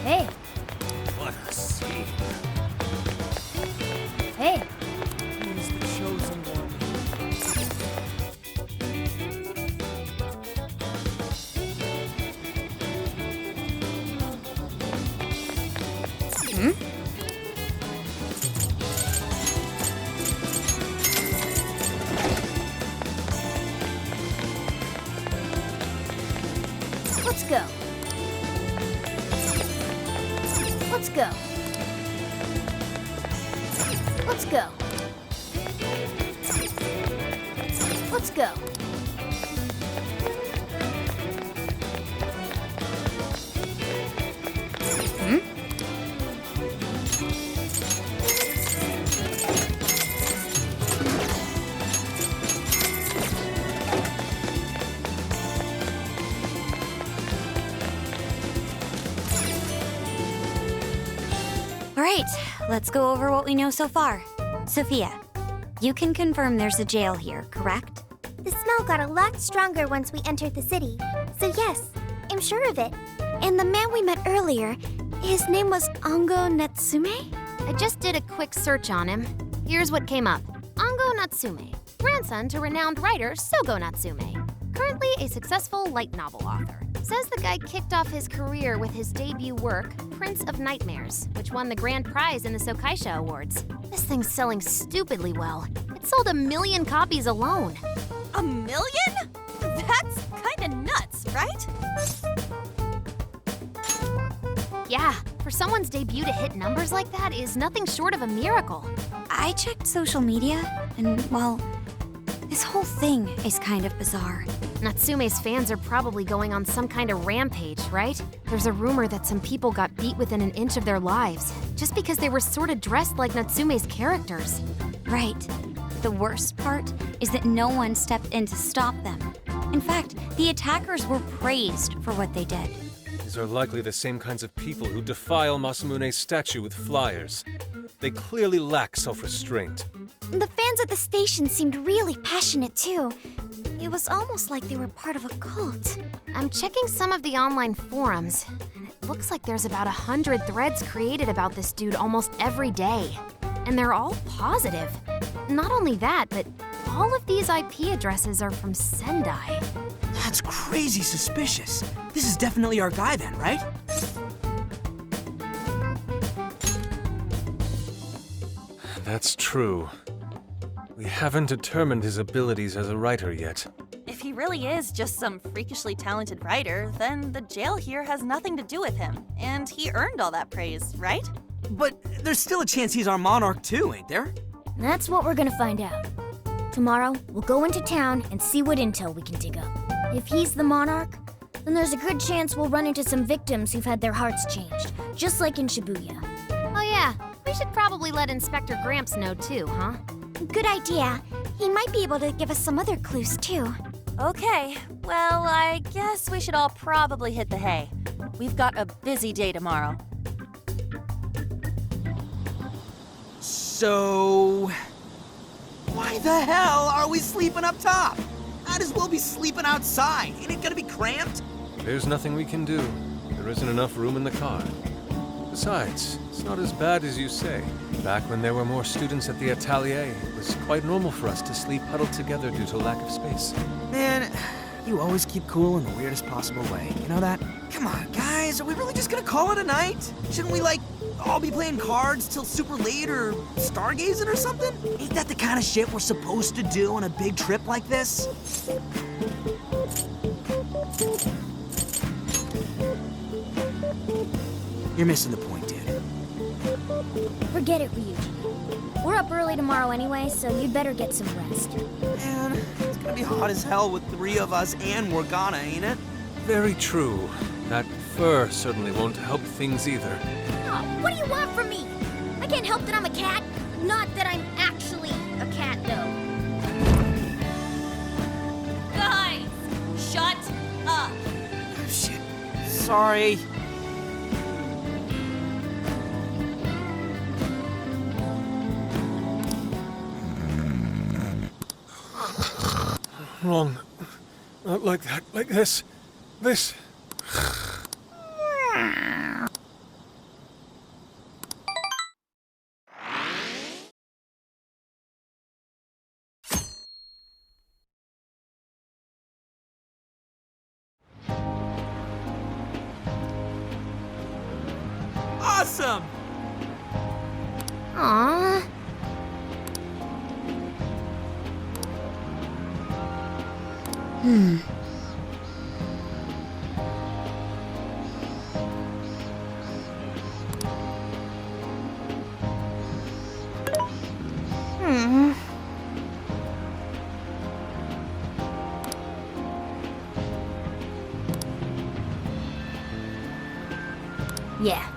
Hey. What a scene. Hey. He's the chosen one. Let's go. Let's go. Let's go. Let's go. All right, let's go over what we know so far. Sophia, you can confirm there's a jail here, correct? The smell got a lot stronger once we entered the city. So yes, I'm sure of it. And the man we met earlier, his name was Ango Natsume? I just did a quick search on him. Here's what came up. Ango Natsume, grandson to renowned writer Sogo Natsume. Currently a successful light novel author. Says the guy kicked off his career with his debut work, Prince of Nightmares, which won the grand prize in the Sokaisha Awards. This thing's selling stupidly well. It sold 1 million copies alone. 1 million? That's kinda nuts, right? Yeah, for someone's debut to hit numbers like that is nothing short of a miracle. I checked social media, and, well, this whole thing is kind of bizarre. Natsume's fans are probably going on some kind of rampage, right? There's a rumor that some people got beat within an inch of their lives, just because they were sort of dressed like Natsume's characters. Right. The worst part is that no one stepped in to stop them. In fact, the attackers were praised for what they did. These are likely the same kinds of people who defile Masamune's statue with flyers. They clearly lack self-restraint. The fans at the station seemed really passionate too. It was almost like they were part of a cult. I'm checking some of the online forums, and it looks like there's about 100 threads created about this dude almost every day. And they're all positive. Not only that, but all of these IP addresses are from Sendai. That's crazy suspicious. This is definitely our guy then, right? That's true. We haven't determined his abilities as a writer yet. If he really is just some freakishly talented writer, then the jail here has nothing to do with him. And he earned all that praise, right? But there's still a chance he's our monarch too, ain't there? That's what we're gonna find out. Tomorrow, we'll go into town and see what intel we can dig up. If he's the monarch, then there's a good chance we'll run into some victims who've had their hearts changed, just like in Shibuya. Oh yeah, we should probably let Inspector Gramps know too, huh? Good idea. He might be able to give us some other clues too. Okay, well, I guess we should all probably hit the hay. We've got a busy day tomorrow. So... why the hell are we sleeping up top? Might as well be sleeping outside. Ain't it gonna be cramped? There's nothing we can do. There isn't enough room in the car. Besides, it's not as bad as you say. Back when there were more students at the atelier, it was quite normal for us to sleep huddled together due to lack of space. Man, you always keep cool in the weirdest possible way. You know that? Come on, guys, are we really just gonna call it a night? Shouldn't we, like, all be playing cards till super late or stargazing or something? Ain't that the kind of shit we're supposed to do on a big trip like this? You're missing the point, dude. Forget it, Ryuji. We're up early tomorrow anyway, so you'd better get some rest. Man, it's gonna be hot as hell with 3 of us and Morgana, ain't it? Very true. That fur certainly won't help things either. Oh, what do you want from me? I can't help that I'm a cat. Not that I'm actually a cat, though. Guys, shut up. Shit. Sorry. Not like that. Like this. This. Awesome! Aww. Yeah.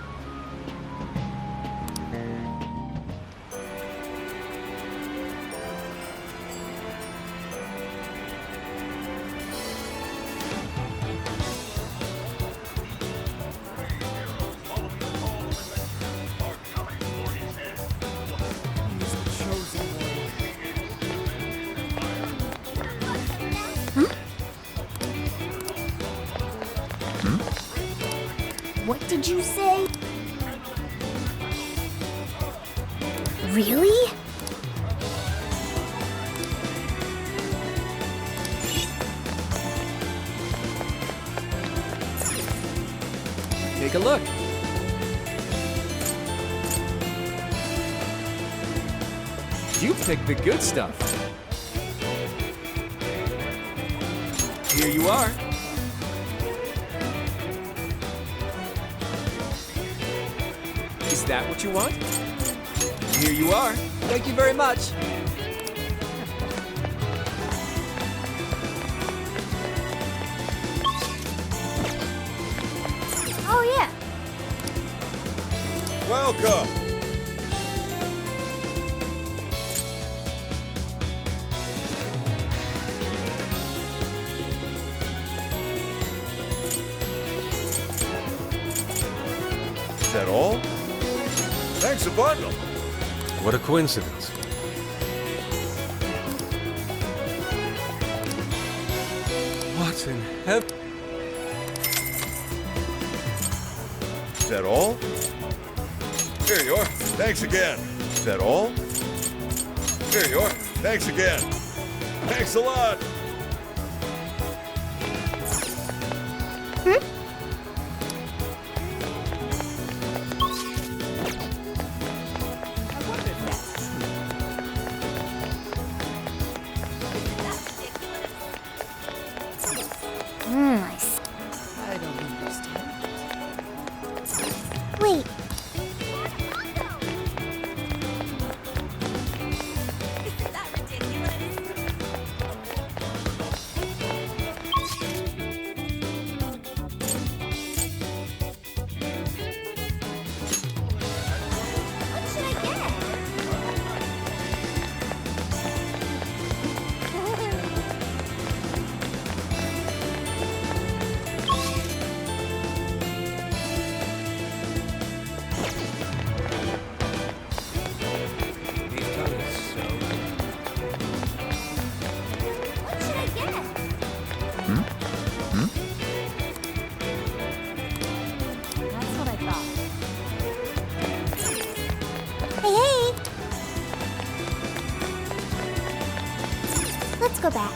What did you say? Really? Take a look. You picked the good stuff. Here you are. Is that what you want? Here you are. Thank you very much. Oh, yeah. Welcome. Is that all? Thanks a bundle. What a coincidence. What in heaven? Is that all? Here you are. Thanks again. Is that all? Here you are. Thanks again. Thanks a lot. I see. Wait, What should I get? These colors so What should I get? That's what I thought. hey! Let's go back.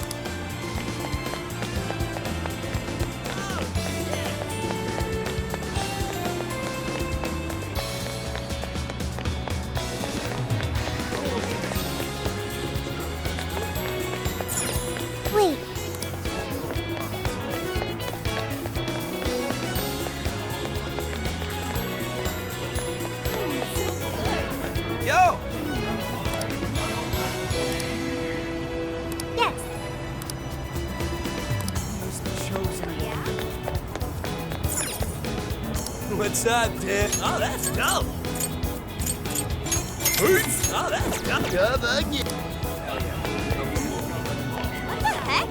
Wait, Yo! yes. What's up, dude? Oh, that's dope. Oh, that's dope. What the heck?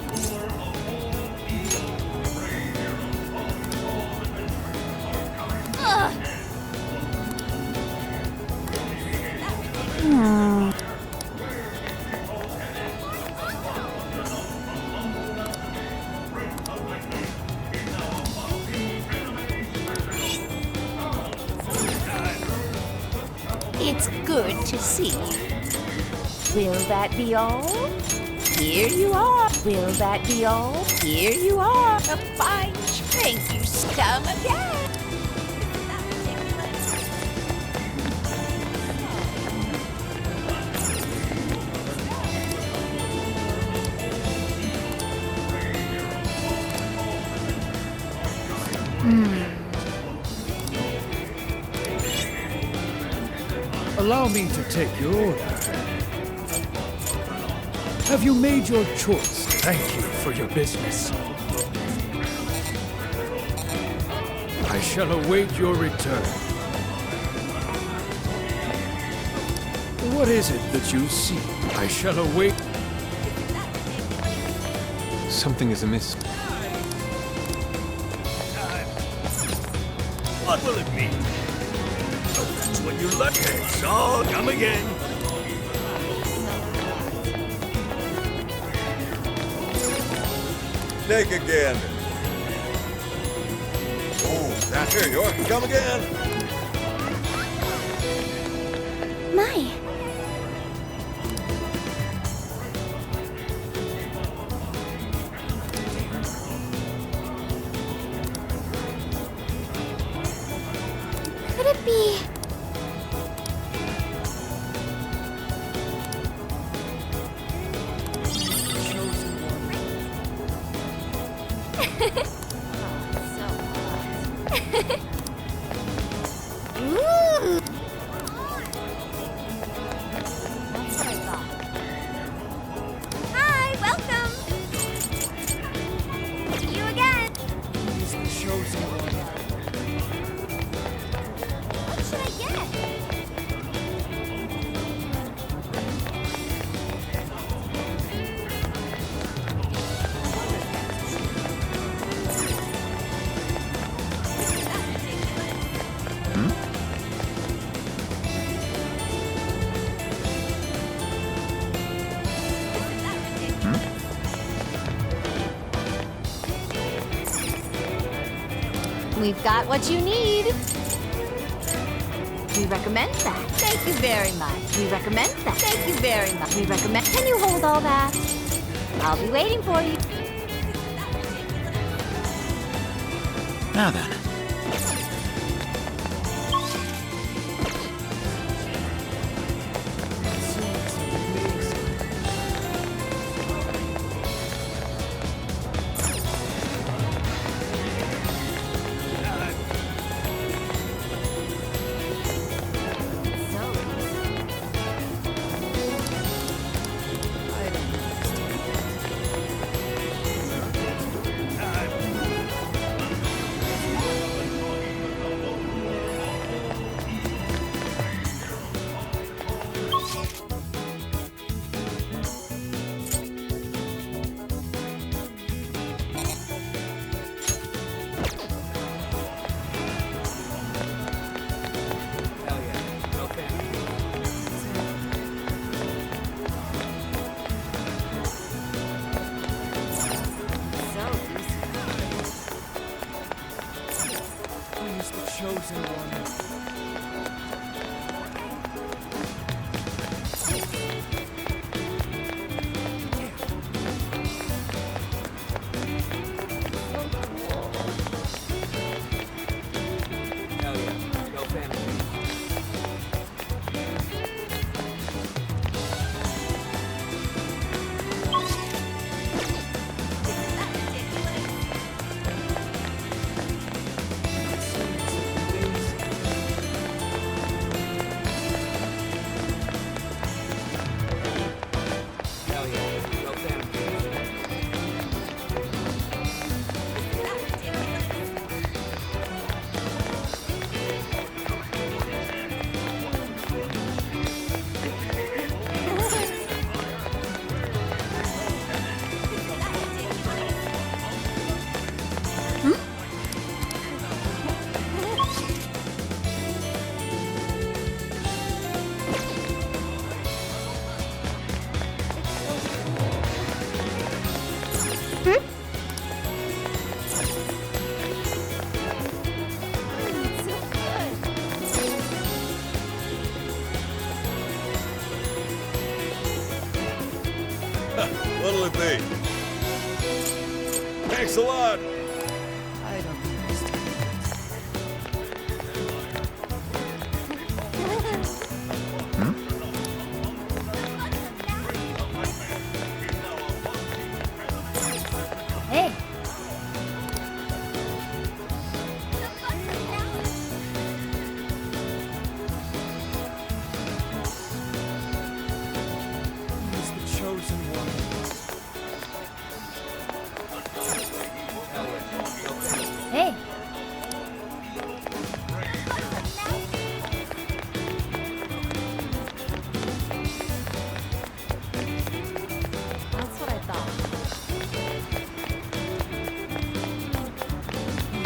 to see. Will that be all? Here you are. Will that be all? Here you are. A fine thank you. Come again. Allow me to take your order. Have you made your choice? Thank you for your business. I shall await your return. What is it that you seek? I shall await. Something is amiss. What will it be? So that's what you're looking at. So come again. Snake again. Oh, that's here you are. Come again. My. Could it be? Ooh. Hi, welcome. See you again. He's the chosen one. What should I get? We've got what you need. We recommend that. Thank you very much. We recommend that. Thank you very much. We recommend. Can you hold all that? I'll be waiting for you. Now then. He's the chosen one. What'll it be? Thanks a lot. I don't understand. Hey, He's the chosen one. hey. That's what I thought.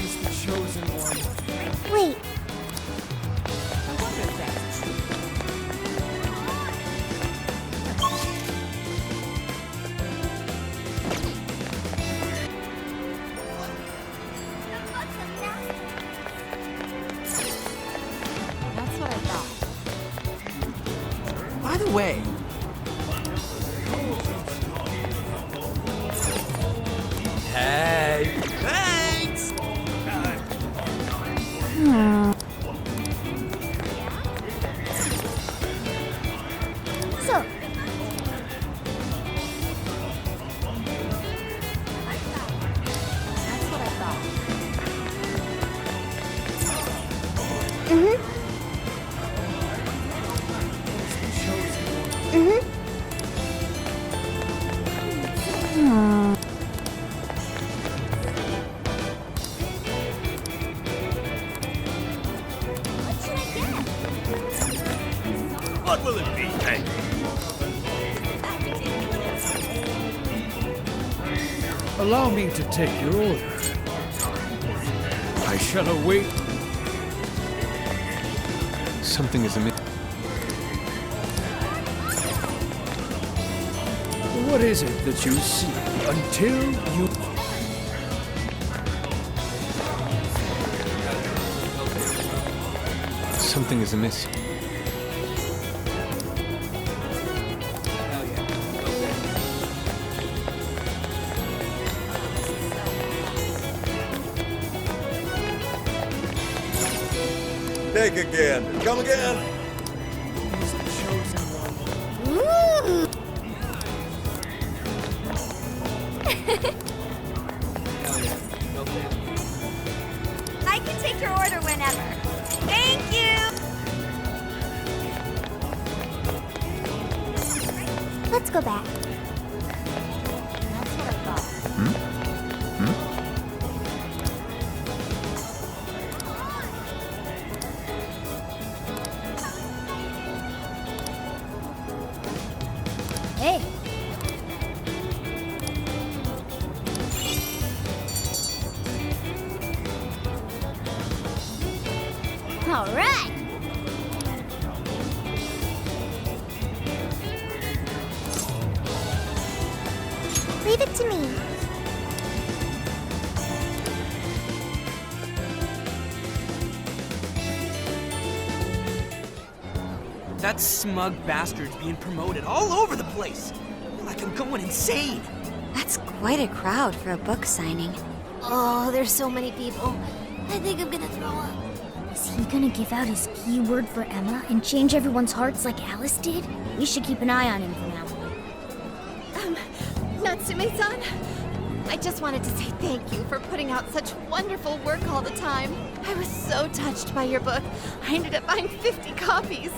He's the chosen one. Wait, I wonder if that's true. That's what I thought. By the way, hey, thanks. So, That's what I thought. What will it be, Hank? Allow me to take your order. I shall await. Something is amiss. What is it that you see until you... Something is amiss. Take again. Come again. He's the chosen one. ooh. I can take your order whenever. Thank you! Let's go back. That's what I thought. Hey. All right. Leave it to me. That smug bastard's being promoted all over the place. Like I'm going insane. That's quite a crowd for a book signing. Oh, there's so many people. I think I'm gonna throw up. Is he gonna give out his keyword for Emma and change everyone's hearts like Alice did? We should keep an eye on him for now. Natsume-san, I just wanted to say thank you for putting out such wonderful work all the time. I was so touched by your book. I ended up buying 50 copies.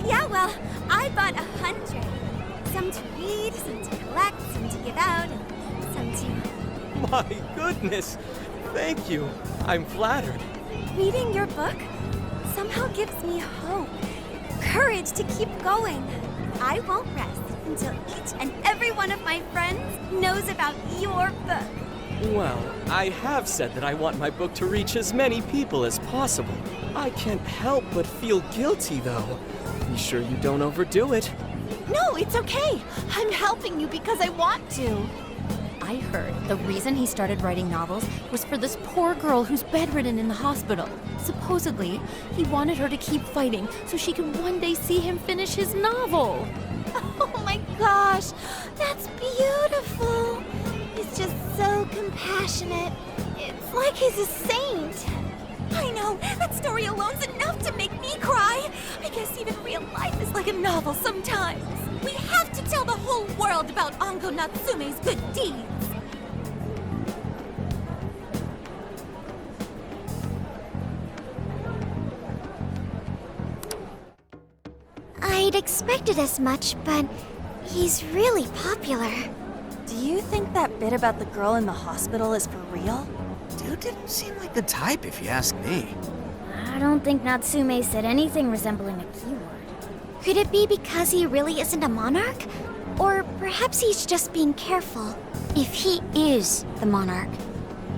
Yeah, well, I bought 100. Some to read, some to collect, some to give out, and some to... My goodness! Thank you. I'm flattered. Reading your book somehow gives me hope, courage to keep going. I won't rest until each and every one of my friends knows about your book. Well, I have said that I want my book to reach as many people as possible. I can't help but feel guilty, though. Be sure you don't overdo it. No, it's okay. I'm helping you because I want to. I heard the reason he started writing novels was for this poor girl who's bedridden in the hospital. Supposedly, he wanted her to keep fighting so she could one day see him finish his novel. Oh my gosh, that's compassionate. It's like he's a saint. I know, that story alone's enough to make me cry. I guess even real life is like a novel sometimes. We have to tell the whole world about Ango Natsume's good deeds. I'd expected as much, but he's really popular. Do you think that bit about the girl in the hospital is for real? Dude didn't seem like the type, if you ask me. I don't think Natsume said anything resembling a keyword. Could it be because he really isn't a monarch? Or perhaps he's just being careful. If he is the monarch,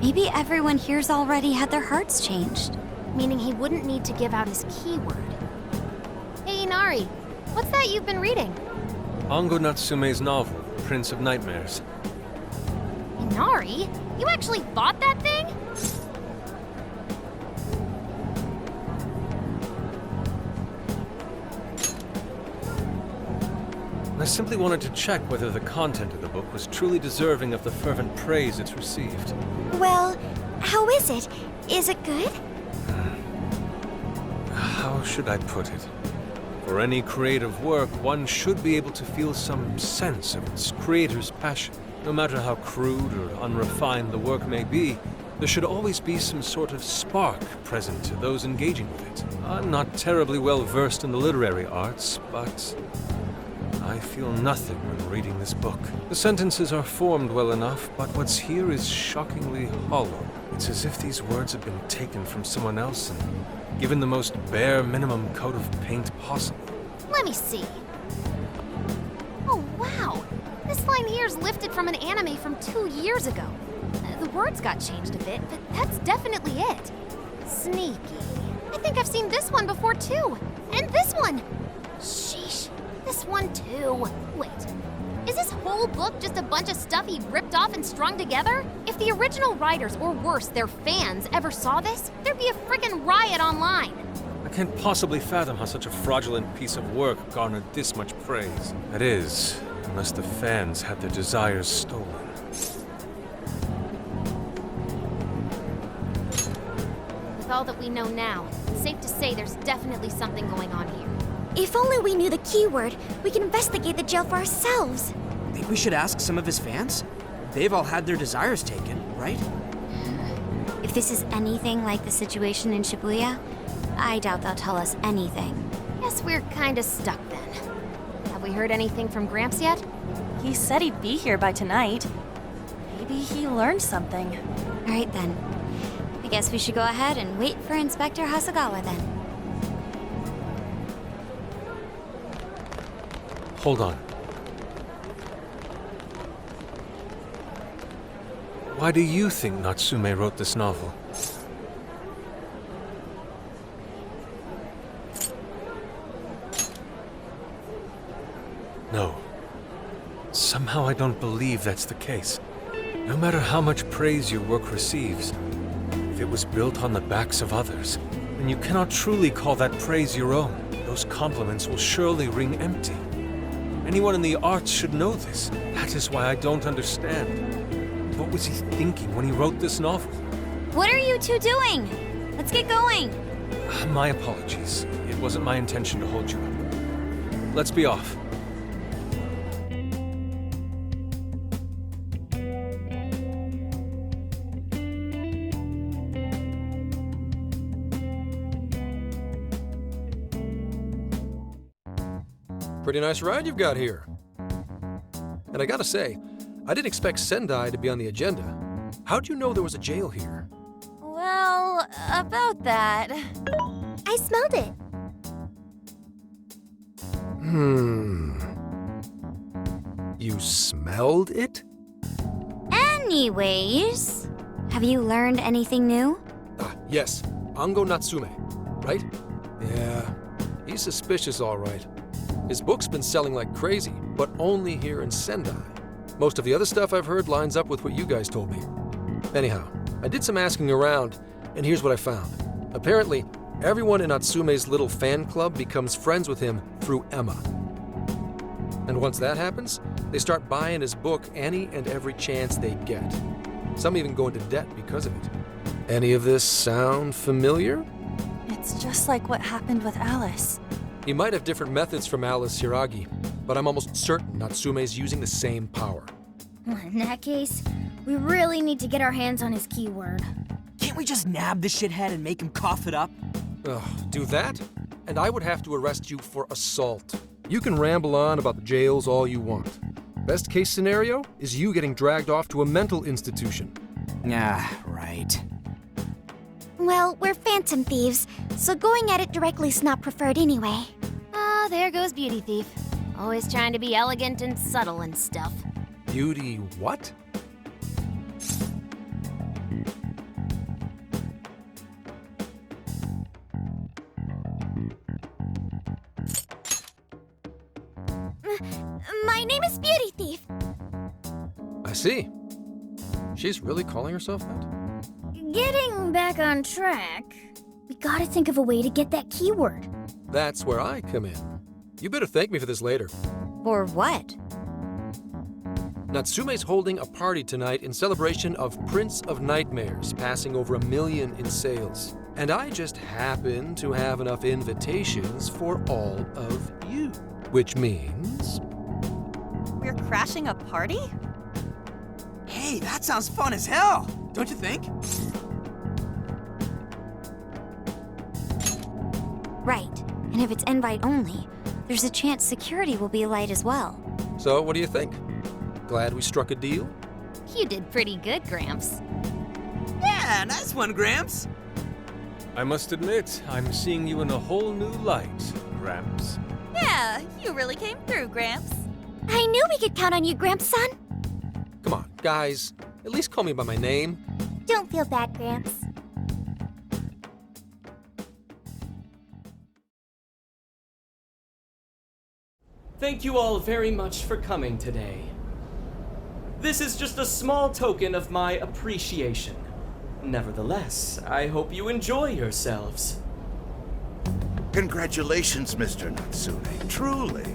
maybe everyone here's already had their hearts changed. Meaning he wouldn't need to give out his keyword. Hey, Inari, what's that you've been reading? Ango Natsume's novel, Prince of Nightmares. Inari? You actually bought that thing? I simply wanted to check whether the content of the book was truly deserving of the fervent praise it's received. Well, how is it? Is it good? How should I put it? For any creative work, one should be able to feel some sense of its creator's passion. No matter how crude or unrefined the work may be, there should always be some sort of spark present to those engaging with it. I'm not terribly well versed in the literary arts, but I feel nothing when reading this book. The sentences are formed well enough, but what's here is shockingly hollow. It's as if these words have been taken from someone else and given the most bare minimum coat of paint possible. Let me see. Oh, wow. This line here is lifted from an anime from 2 years ago. The words got changed a bit, but that's definitely it. Sneaky. I think I've seen this one before, too. And this one. Sheesh. This one, too. Wait. Is this whole book just a bunch of stuff he ripped off and strung together? If the original writers, or worse, their fans, ever saw this, there'd be a frickin' riot online. I can't possibly fathom how such a fraudulent piece of work garnered this much praise. That is, unless the fans had their desires stolen. With all that we know now, it's safe to say there's definitely something going on here. If only we knew the keyword, we can investigate the jail for ourselves. Think we should ask some of his fans? They've all had their desires taken, right? If this is anything like the situation in Shibuya, I doubt they'll tell us anything. Guess we're kinda stuck then. Have we heard anything from Gramps yet? He said he'd be here by tonight. Maybe he learned something. All right then. I guess we should go ahead and wait for Inspector Hasagawa then. Hold on. Why do you think Natsume wrote this novel? No. Somehow I don't believe that's the case. No matter how much praise your work receives, if it was built on the backs of others, then you cannot truly call that praise your own. Those compliments will surely ring empty. Anyone in the arts should know this. That is why I don't understand. What was he thinking when he wrote this novel? What are you two doing? Let's get going. My apologies. It wasn't my intention to hold you up. Let's be off. Pretty nice ride you've got here. And I gotta say, I didn't expect Sendai to be on the agenda. How'd you know there was a jail here? Well, about that. I smelled it. You smelled it? Anyways, have you learned anything new? Yes. Ango Natsume, right? Yeah, he's suspicious all right. His book's been selling like crazy, but only here in Sendai. Most of the other stuff I've heard lines up with what you guys told me. Anyhow, I did some asking around, and here's what I found. Apparently, everyone in Natsume's little fan club becomes friends with him through Emma. And once that happens, they start buying his book any and every chance they get. Some even go into debt because of it. Any of this sound familiar? It's just like what happened with Alice. He might have different methods from Alice Hiragi, but I'm almost certain Natsume's using the same power. In that case, we really need to get our hands on his keyword. Can't we just nab the shithead and make him cough it up? Ugh, do that? And I would have to arrest you for assault. You can ramble on about the jails all you want. Best case scenario is you getting dragged off to a mental institution. Ah, right. Well, we're phantom thieves, so going at it directly's not preferred anyway. Ah, there goes Beauty Thief. Always trying to be elegant and subtle and stuff. Beauty what? My name is Beauty Thief. I see. She's really calling herself that? Getting back on track, we gotta think of a way to get that keyword. That's where I come in. You better thank me for this later. For what? Natsume's holding a party tonight in celebration of Prince of Nightmares passing over 1 million in sales. And I just happen to have enough invitations for all of you. Which means... We're crashing a party? Hey, that sounds fun as hell, don't you think? Right. And if it's invite only, there's a chance security will be light as well. So, what do you think? Glad we struck a deal? You did pretty good, Gramps. Yeah, nice one, Gramps. I must admit, I'm seeing you in a whole new light, Gramps. Yeah, you really came through, Gramps. I knew we could count on you, Gramps-son. Come on, guys. At least call me by my name. Don't feel bad, Gramps. Thank you all very much for coming today. This is just a small token of my appreciation. Nevertheless, I hope you enjoy yourselves. Congratulations, Mr. Natsume. Truly.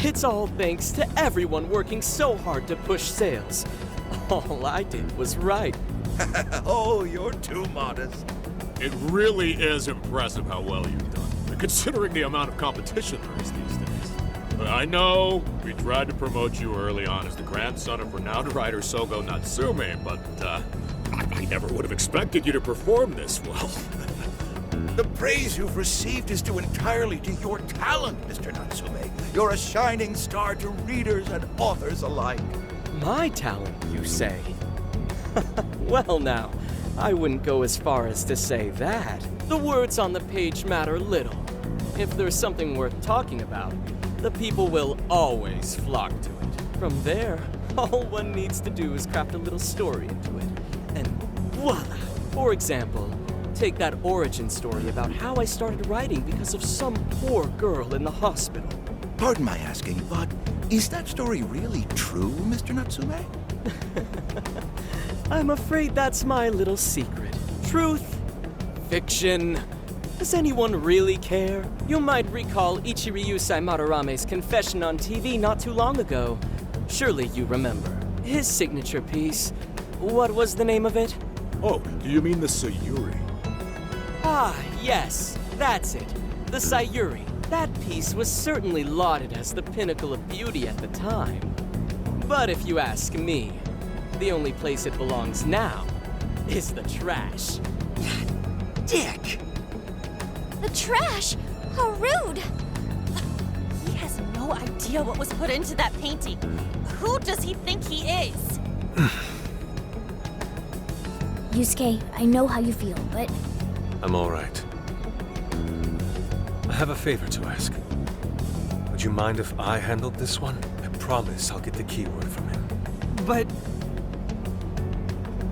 It's all thanks to everyone working so hard to push sales. All I did was write. Oh, you're too modest. It really is impressive how well you've done, considering the amount of competition there is these days. I know we tried to promote you early on as the grandson of renowned writer Sogo Natsume, but I never would have expected you to perform this well. The praise you've received is due entirely to your talent, Mr. Natsume. You're a shining star to readers and authors alike. My talent, you say? Well now, I wouldn't go as far as to say that. The words on the page matter little. If there's something worth talking about, the people will always flock to it. From there, all one needs to do is craft a little story into it. And voila! For example, take that origin story about how I started writing because of some poor girl in the hospital. Pardon my asking, but is that story really true, Mr. Natsume? I'm afraid that's my little secret. Truth, fiction. Does anyone really care? You might recall Ichiryu Madarame's confession on TV not too long ago. Surely you remember. His signature piece. What was the name of it? Oh, do you mean the Sayuri? Ah, yes, that's it. The Sayuri. That piece was certainly lauded as the pinnacle of beauty at the time. But if you ask me, the only place it belongs now is the trash. Dick! The trash? How rude! He has no idea what was put into that painting. Who does he think he is? Yusuke, I know how you feel, but... I'm all right. I have a favor to ask. Would you mind if I handled this one? I promise I'll get the keyword from him. But...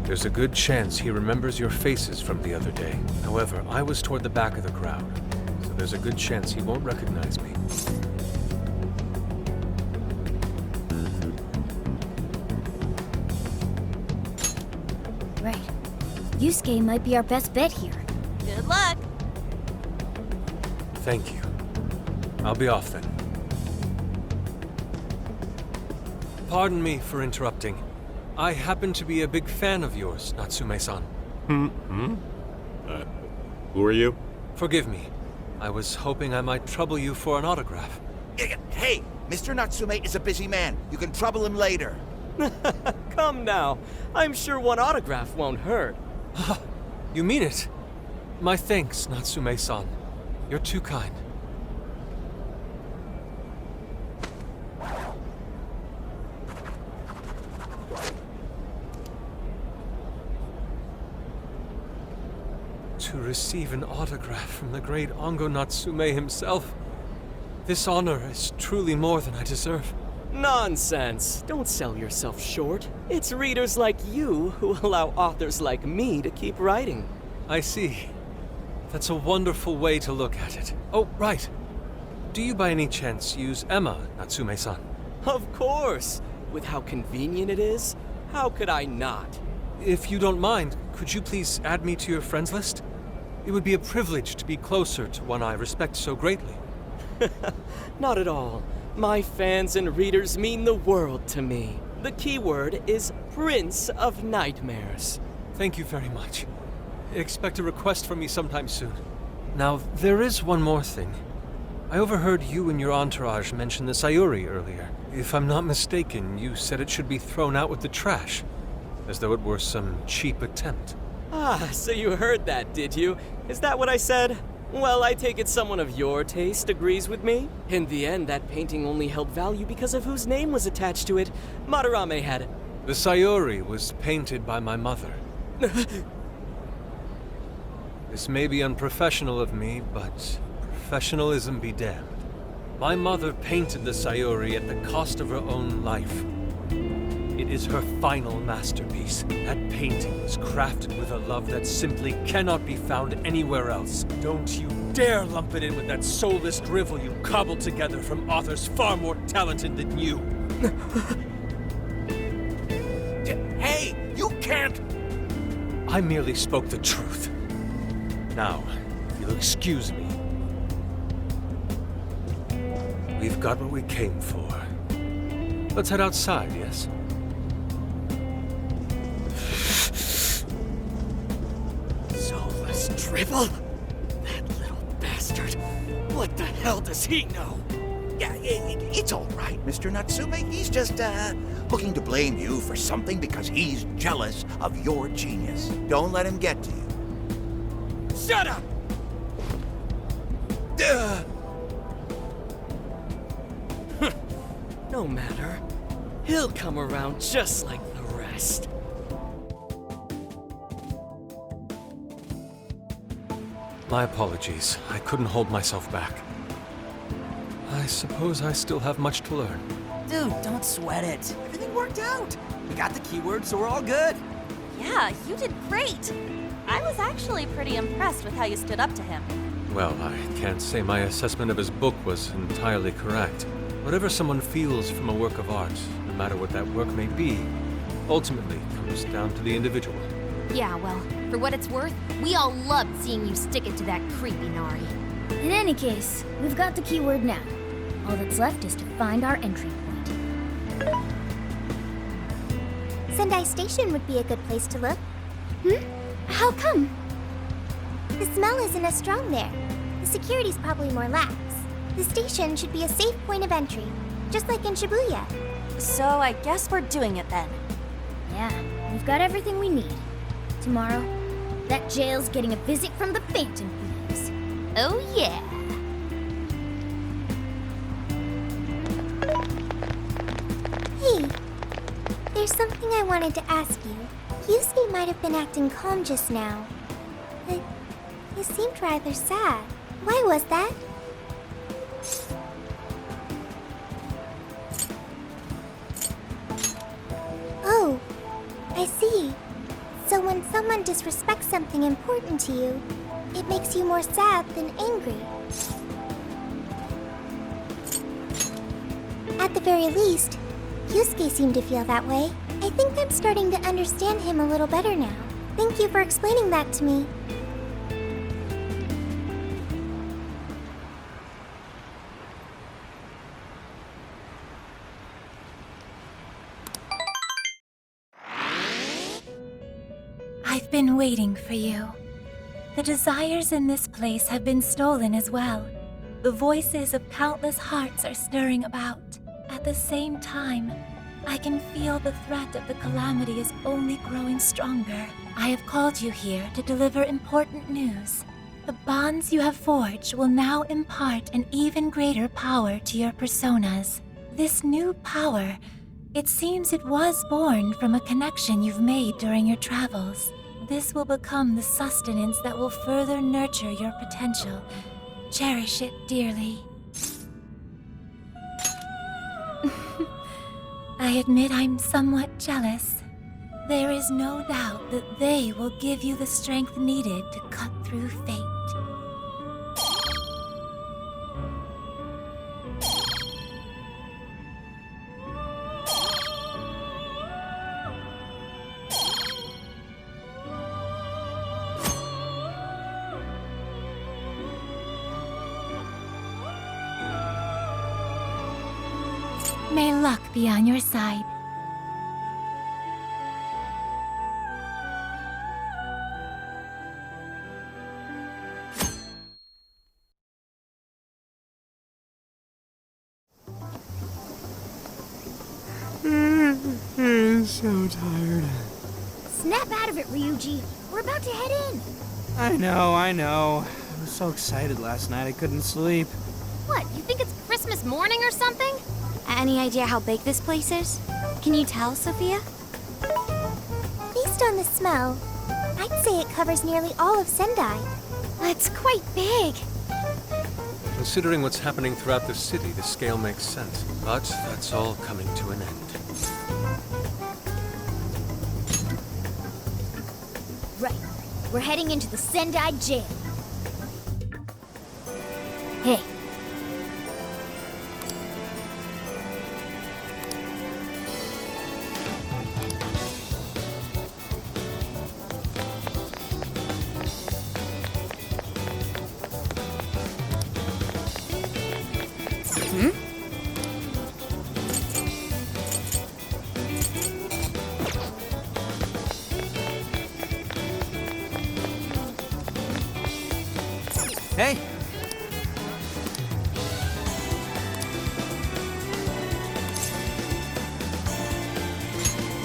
There's a good chance he remembers your faces from the other day. However, I was toward the back of the crowd, so there's a good chance he won't recognize me. Right. Yusuke might be our best bet here. Good luck. Thank you. I'll be off then. Pardon me for interrupting. I happen to be a big fan of yours, Natsume-san. Who are you? Forgive me. I was hoping I might trouble you for an autograph. Hey, Mr. Natsume is a busy man. You can trouble him later. Come now. I'm sure one autograph won't hurt. You mean it? My thanks, Natsume-san. You're too kind. To receive an autograph from the great Ongo Natsume himself. This honor is truly more than I deserve. Nonsense. Don't sell yourself short. It's readers like you who allow authors like me to keep writing. I see. That's a wonderful way to look at it. Oh, right. Do you by any chance use Emma, Natsume-san? Of course. With how convenient it is, how could I not? If you don't mind, could you please add me to your friends list? It would be a privilege to be closer to one I respect so greatly. Not at all. My fans and readers mean the world to me. The keyword is Prince of Nightmares. Thank you very much. Expect a request from me sometime soon. Now, there is one more thing. I overheard you and your entourage mention the Sayuri earlier. If I'm not mistaken, you said it should be thrown out with the trash, as though it were some cheap attempt. Ah, so you heard that, did you? Is that what I said? Well, I take it someone of your taste agrees with me. In the end, that painting only held value because of whose name was attached to it. Madarame had it. The Sayuri was painted by my mother. This may be unprofessional of me, but professionalism be damned. My mother painted the Sayuri at the cost of her own life. It is her final masterpiece. That painting was crafted with a love that simply cannot be found anywhere else. Don't you dare lump it in with that soulless drivel you cobbled together from authors far more talented than you. Hey, you can't! I merely spoke the truth. Now, if you'll excuse me. We've got what we came for. Let's head outside, yes? Soulless drivel? That little bastard. What the hell does he know? Yeah, it's all right, Mr. Natsume. He's just, looking to blame you for something because he's jealous of your genius. Don't let him get to you. Shut up! No matter. He'll come around just like the rest. My apologies. I couldn't hold myself back. I suppose I still have much to learn. Dude, don't sweat it. Everything worked out. We got the keywords, so we're all good. Yeah, you did great. I was actually pretty impressed with how you stood up to him. Well, I can't say my assessment of his book was entirely correct. Whatever someone feels from a work of art, no matter what that work may be, ultimately comes down to the individual. Yeah, well, for what it's worth, we all loved seeing you stick it to that creepy Nari. In any case, we've got the keyword now. All that's left is to find our entry point. Sendai Station would be a good place to look. How come? The smell isn't as strong there. The security's probably more lax. The station should be a safe point of entry, just like in Shibuya. So I guess we're doing it then. Yeah, we've got everything we need. Tomorrow, that jail's getting a visit from the Phantom Thieves. Oh yeah. Hey, there's something I wanted to ask you. Yusuke might have been acting calm just now, but he seemed rather sad. Why was that? Oh, I see. So when someone disrespects something important to you, it makes you more sad than angry. At the very least, Yusuke seemed to feel that way. I think I'm starting to understand him a little better now. Thank you for explaining that to me. I've been waiting for you. The desires in this place have been stolen as well. The voices of countless hearts are stirring about. At the same time, I can feel the threat of the calamity is only growing stronger. I have called you here to deliver important news. The bonds you have forged will now impart an even greater power to your personas. This new power, it seems it was born from a connection you've made during your travels. This will become the sustenance that will further nurture your potential. Cherish it dearly. I admit I'm somewhat jealous. There is no doubt that they will give you the strength needed to cut through fate. May luck be on your side. I'm so tired. Snap out of it, Ryuji. We're about to head in. I know. I was so excited last night I couldn't sleep. What, you think it's Christmas morning or something? Any idea how big this place is? Can you tell, Sophia? Based on the smell, I'd say it covers nearly all of Sendai. That's quite big. Considering what's happening throughout the city, the scale makes sense. But that's all coming to an end. Right. We're heading into the Sendai jail. Hey. Hey!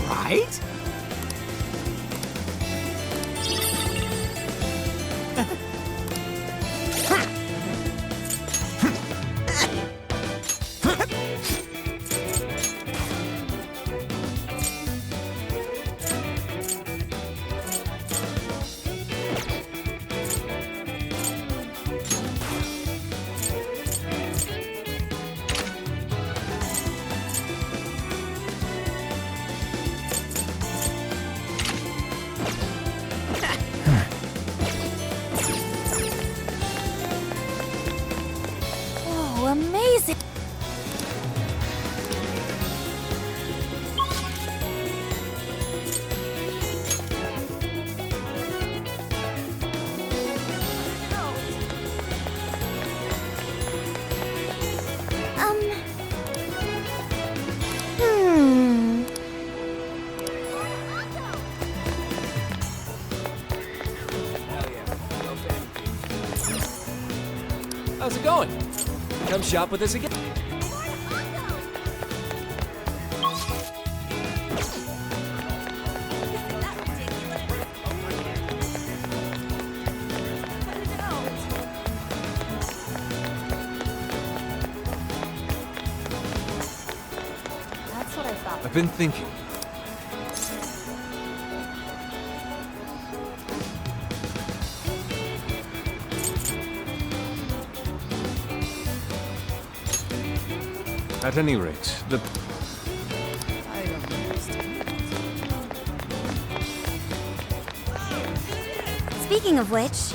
Right? Amazing! How's it going? Come shop with us again. That's what I thought. I've been thinking. At any rate, the... I don't understand. Speaking of which...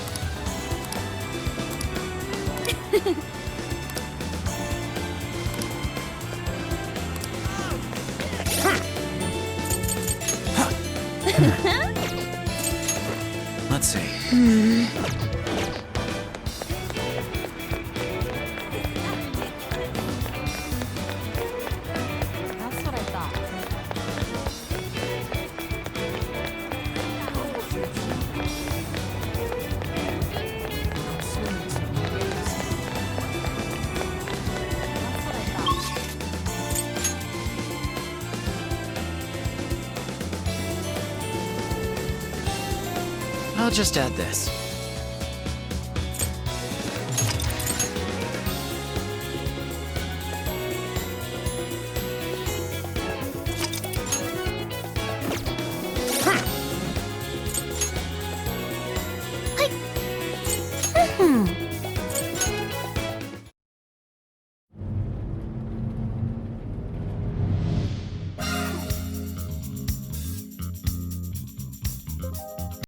Let's see. That's what I thought. I'll just add this.